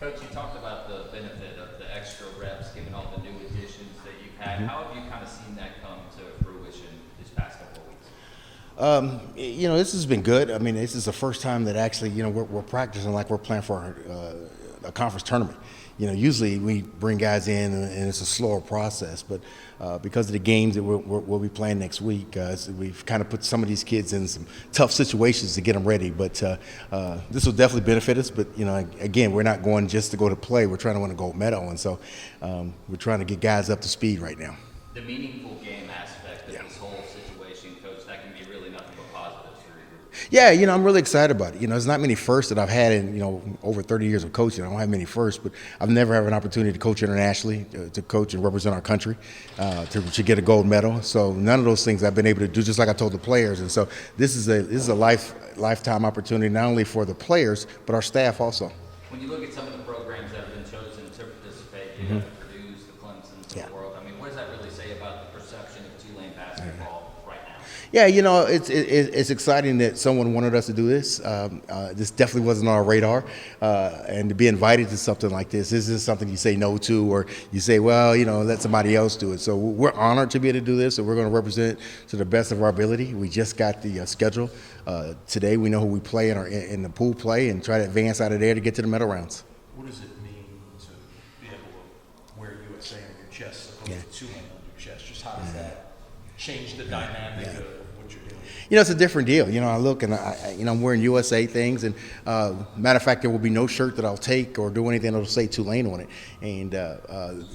Coach, you talked about the benefit of the extra reps, given all the new additions that you've had. How have you kind of seen that come to fruition these past couple of weeks? This has been good. I mean, this is the first time that actually, we're practicing like we're playing for a conference tournament. Usually we bring guys in and it's a slower process, but because of the games that we'll be playing next week, so we've kind of put some of these kids in some tough situations to get them ready. But this will definitely benefit us. But again, we're not going just to go to play. We're trying to win a gold medal, and so we're trying to get guys up to speed right now. The meaningful game aspect of this whole situation, Coach, that can be really nothing but positives for you. Yeah, I'm really excited about it. There's not many firsts that I've had in, over 30 years of coaching. I don't have many firsts, but I've never had an opportunity to coach internationally, to coach and represent our country, to get a gold medal. So none of those things I've been able to do, just like I told the players. And so this is a lifetime opportunity, not only for the players, but our staff also. When you look at some of the programs that have been chosen to participate, the Purdue's, the Clemson's of the world, I mean, what does that really say about the perception of Tulane basketball right now? Yeah, it's exciting that someone wanted us to do this. This definitely wasn't on our radar, and to be invited to something like this isn't something you say no to, or you say, well, let somebody else do it. So we're honored to be able to do this, and we're going to represent to the best of our ability. We just got the schedule today. We know who we play in the pool play, and try to advance out of there to get to the medal rounds. What does it mean to be able to wear USA on your chest as opposed to Tulane on your chest? Just how does that change the dynamic of what you're doing? It's a different deal. I look and I'm wearing USA things, and matter of fact, there will be no shirt that I'll take or do anything that'll say Tulane on it. And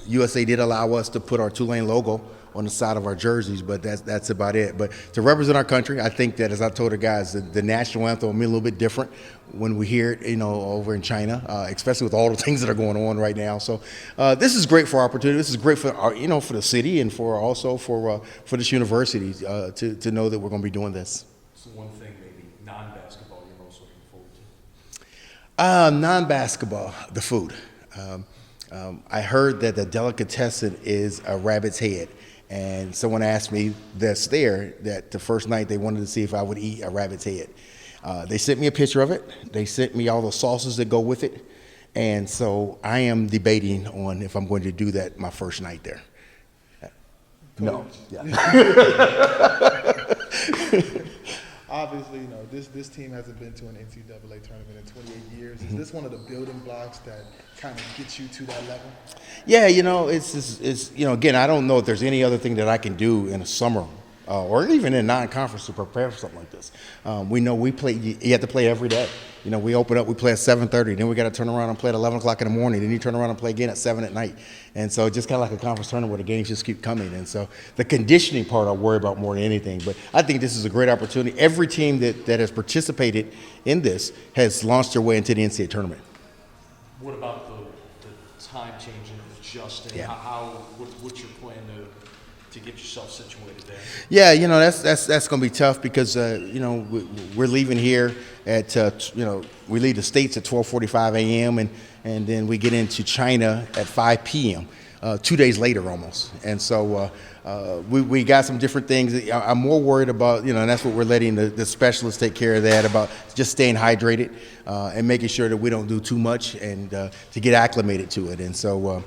USA did allow us to put our Tulane logo on the side of our jerseys, but that's about it. But to represent our country, I think that, as I told the guys, the national anthem will be a little bit different when we hear it, over in China, especially with all the things that are going on right now. So this is great for our opportunity. This is great for our, for the city, and for this university to know that we're going to be doing this. So one thing, maybe non-basketball, you're most looking forward to? Non-basketball, the food. I heard that the delicatessen is a rabbit's head. And someone asked me that's there that the first night they wanted to see if I would eat a rabbit's head. They sent me a picture of it. They sent me all the sauces that go with it. And so I am debating on if I'm going to do that my first night there. No. Yeah. Obviously, this team hasn't been to an NCAA tournament in 28 years. Is this one of the building blocks that kind of gets you to that level? Yeah, it's again, I don't know if there's any other thing that I can do in the summer or even in non-conference to prepare for something like this. We know we play. You have to play every day. We open up, we play at 7:30, then we got to turn around and play at 11 o'clock in the morning, then you turn around and play again at 7 at night. And so just kind of like a conference tournament where the games just keep coming. And so the conditioning part I worry about more than anything. But I think this is a great opportunity. Every team that has participated in this has launched their way into the NCAA tournament. What about the time changing, adjusting? Yeah. What's your plan to get yourself situated there? Yeah, that's going to be tough because we're leaving here at we leave the States at 12:45 a.m. and then we get into China at 5 p.m. 2 days later almost. And so we got some different things. I'm more worried about, and that's what we're letting the specialists take care of that, about just staying hydrated and making sure that we don't do too much and to get acclimated to it. And so,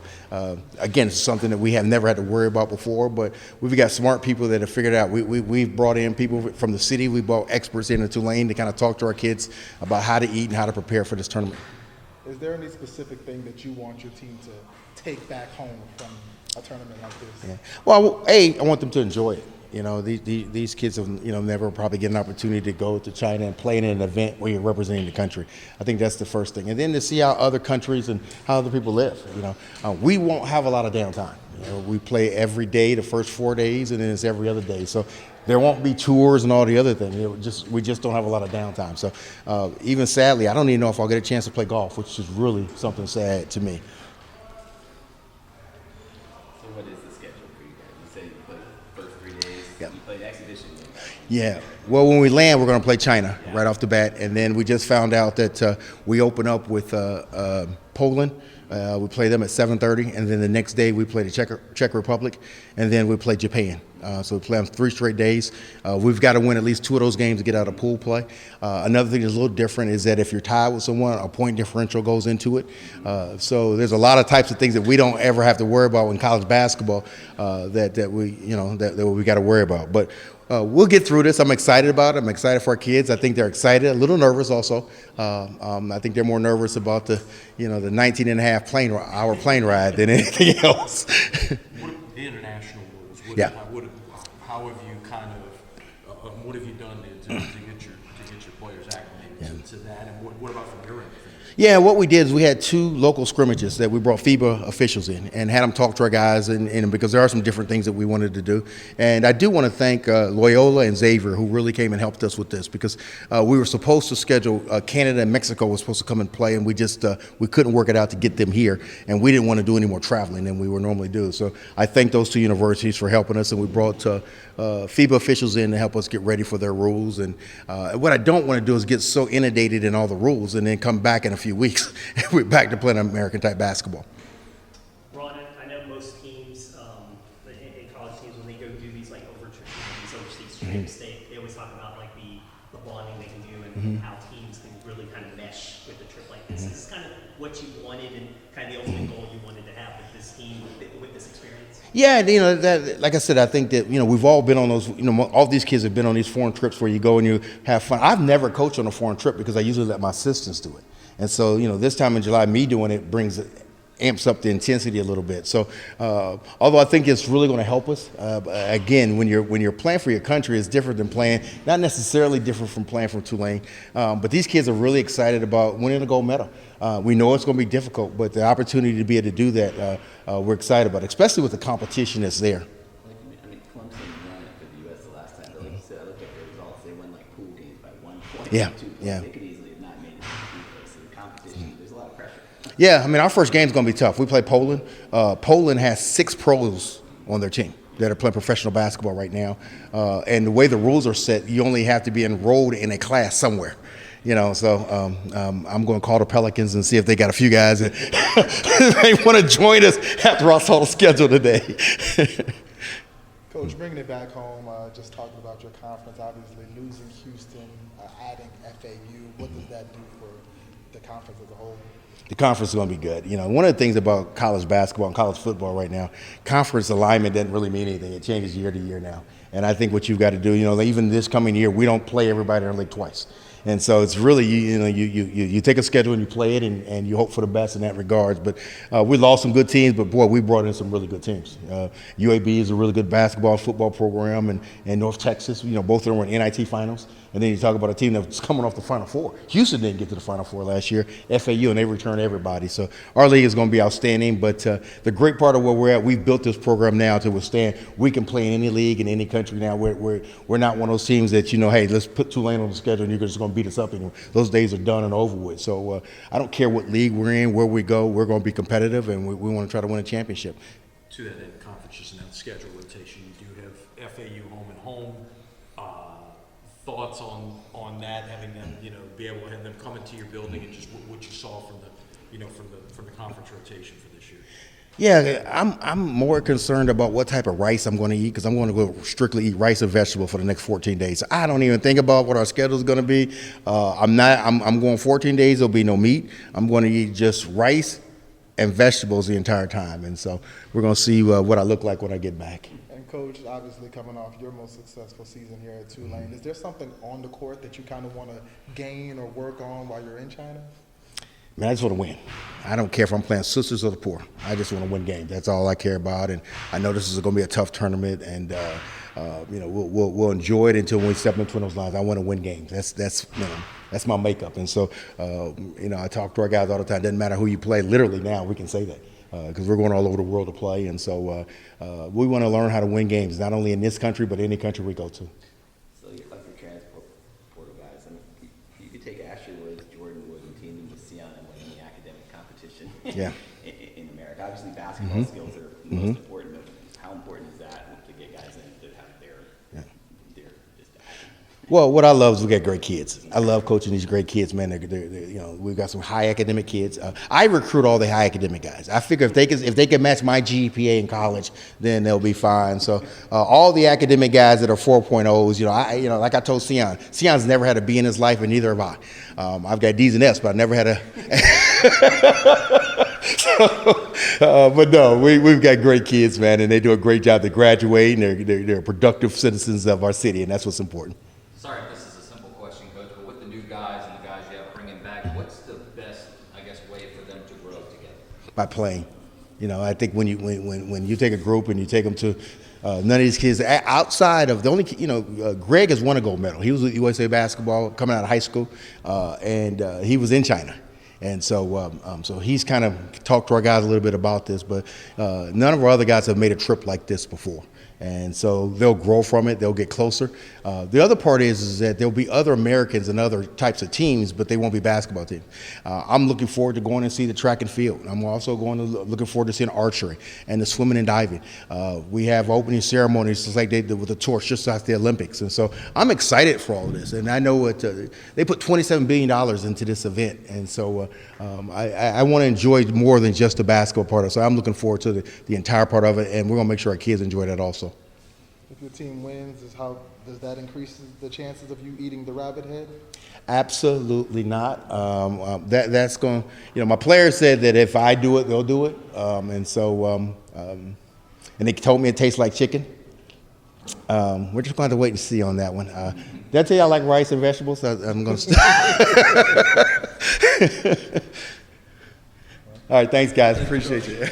again, it's something that we have never had to worry about before, but we've got smart people that have figured it out. We've brought in people from the city. We brought experts into Tulane to kind of talk to our kids about how to eat and how to prepare for this tournament. Is there any specific thing that you want your team to take back home from a tournament like this? Yeah. Well, I want them to enjoy it. These kids have never probably get an opportunity to go to China and play in an event where you're representing the country. I think that's the first thing, and then to see how other countries and how other people live. We won't have a lot of downtime. We play every day the first 4 days, and then it's every other day. So there won't be tours and all the other things. We just don't have a lot of downtime. So even sadly, I don't even know if I'll get a chance to play golf, which is really something sad to me. So what is the schedule for you guys? You say you play the first 3 days. Yep. You play the exhibition game. Yeah. Well, when we land, we're going to play China right off the bat. And then we just found out that we open up with Poland, We play them at 7:30, and then the next day we play the Czech Republic, and then we play Japan. So we play them 3 straight days. We've got to win at least 2 of those games to get out of pool play. Another thing that's a little different is that if you're tied with someone, a point differential goes into it. So there's a lot of types of things that we don't ever have to worry about in college basketball that we got to worry about. But we'll get through this. I'm excited about it. I'm excited for our kids. I think they're excited, a little nervous also. I think they're more nervous about the 19 and a half hour plane ride than anything else. What the international rules? How have you kind of what have you done to get your players acclimated to that? And what about from your end? Yeah, what we did is we had 2 local scrimmages that we brought FIBA officials in and had them talk to our guys, and because there are some different things that we wanted to do. And I do want to thank Loyola and Xavier, who really came and helped us with this, because we were supposed to schedule Canada and Mexico was supposed to come and play, and we couldn't work it out to get them here, and we didn't want to do any more traveling than we would normally do. So I thank those 2 universities for helping us, and we brought FIBA officials in to help us get ready for their rules. And what I don't want to do is get so inundated in all the rules and then come back in a few weeks and we're back to playing American type basketball. Ron, I know most teams, in college teams, when they go do these these overseas trips, they always talk about like the bonding they can do and how teams can really kind of mesh with a trip like this. Is this kind of what you wanted and kind of the ultimate goal you wanted to have with this team, with this experience? Yeah, that, like I said, I think that we've all been on those. All these kids have been on these foreign trips where you go and you have fun. I've never coached on a foreign trip because I usually let my assistants do it. And so, this time in July, me doing it amps up the intensity a little bit. So, although I think it's really going to help us, again, when you're playing for your country, it's different than playing, not necessarily different from playing for Tulane, but these kids are really excited about winning a gold medal. We know it's going to be difficult, but the opportunity to be able to do that, we're excited about, especially with the competition that's there. Clemson won it for the U.S. the last time. But like you said, I looked at their results. They won like pool games by 1 point, Yeah, 2 points. yeah. They could easily have not made it to the so the competition. There's a lot of pressure. Yeah, our first game's going to be tough. We play Poland. Poland has 6 pros on their team that are playing professional basketball right now. And the way the rules are set, you only have to be enrolled in a class somewhere. So I'm going to call the Pelicans and see if they got a few guys that they want to join us after I saw the schedule today. Coach, bringing it back home, just talking about your conference, obviously losing Houston, adding FAU, what does that do for the conference as a whole? The conference is going to be good. One of the things about college basketball and college football right now, conference alignment doesn't really mean anything. It changes year to year now. And I think what you've got to do, even this coming year, we don't play everybody in our league twice. And so it's really, you take a schedule and you play it and you hope for the best in that regards. But we lost some good teams, but boy, we brought in some really good teams. UAB is a really good basketball and football program, and North Texas, both of them were in NIT finals. And then you talk about a team that's coming off the Final Four. Houston didn't get to the Final Four last year, FAU, and they returned everybody. So our league is going to be outstanding. But the great part of where we're at, we've built this program now to withstand. We can play in any league in any country now. We're not one of those teams that, hey, let's put Tulane on the schedule and you're just going to beat us up anymore. Those days are done and over with. So I don't care what league we're in, where we go, we're going to be competitive, and we want to try to win a championship. To that end, conference just announced schedule rotation. You do have FAU home and home. Thoughts on that, having them, be able to have them come into your building and just what you saw from the conference rotation for this year. Yeah, I'm more concerned about what type of rice I'm going to eat, because I'm going to go strictly eat rice and vegetable for the next 14 days. So I don't even think about what our schedule is going to be. I'm going 14 days. There'll be no meat. I'm going to eat just rice and vegetables the entire time, and so we're going to see what I look like when I get back. And Coach, obviously coming off your most successful season here at Tulane, is there something on the court that you kind of want to gain or work on while you're in China? Man, I just want to win. I don't care if I'm playing sisters or the poor. I just want to win games. That's all I care about. And I know this is going to be a tough tournament, and we'll enjoy it until we step into those lines. I want to win games. That's my makeup. And so I talk to our guys all the time. Doesn't matter who you play. Literally now we can say that because we're going all over the world to play. And so we want to learn how to win games, not only in this country but any country we go to. So you're like your transport guys. You could take Ashley Woods, Jordan Wood, and team them with Sion and win any academic competition in America. Obviously, basketball skills are the most important. But how important is that to get guys in to have their just Well, what I love is we got great kids. I love coaching these great kids, man. You know, we've got some high academic kids. I recruit all the high academic guys. I figure if they can match my GPA in college, then they'll be fine. So all the academic guys that are 4.0s, you know, like I told Sion's never had a B in his life, and neither have I. I've got D's and F's, but I never had a. But no, we've got great kids, man, and they do a great job. They graduate, and they're productive citizens of our city, and that's what's important. Sorry if this is a simple question, Coach, but with the new guys and the guys you have bringing back, what's the best, I guess, way for them to grow together? By playing. You know, I think when you take a group and you take them to none of these kids outside of the only, Greg has won a gold medal. He was with USA basketball coming out of high school, and he was in China. And so he's kind of talked to our guys a little bit about this, but none of our other guys have made a trip like this before. And so they'll grow from it. They'll get closer. The other part is that there'll be other Americans and other types of teams, but they won't be basketball teams. I'm looking forward to going and see the track and field. I'm also looking forward to seeing archery and the swimming and diving. We have opening ceremonies just like they did with the torch just like the Olympics. And so I'm excited for all of this. And I know they put $27 billion into this event. And so I want to enjoy more than just the basketball part of it. So I'm looking forward to the entire part of it. And we're going to make sure our kids enjoy that also. If your team wins, does that increase the chances of you eating the rabbit head? Absolutely not. That's going. My players said that if I do it, they'll do it. And they told me it tastes like chicken. We're just going to wait and see on that one. Did I tell you I like rice and vegetables? I'm going to. All right, thanks, guys. Appreciate you.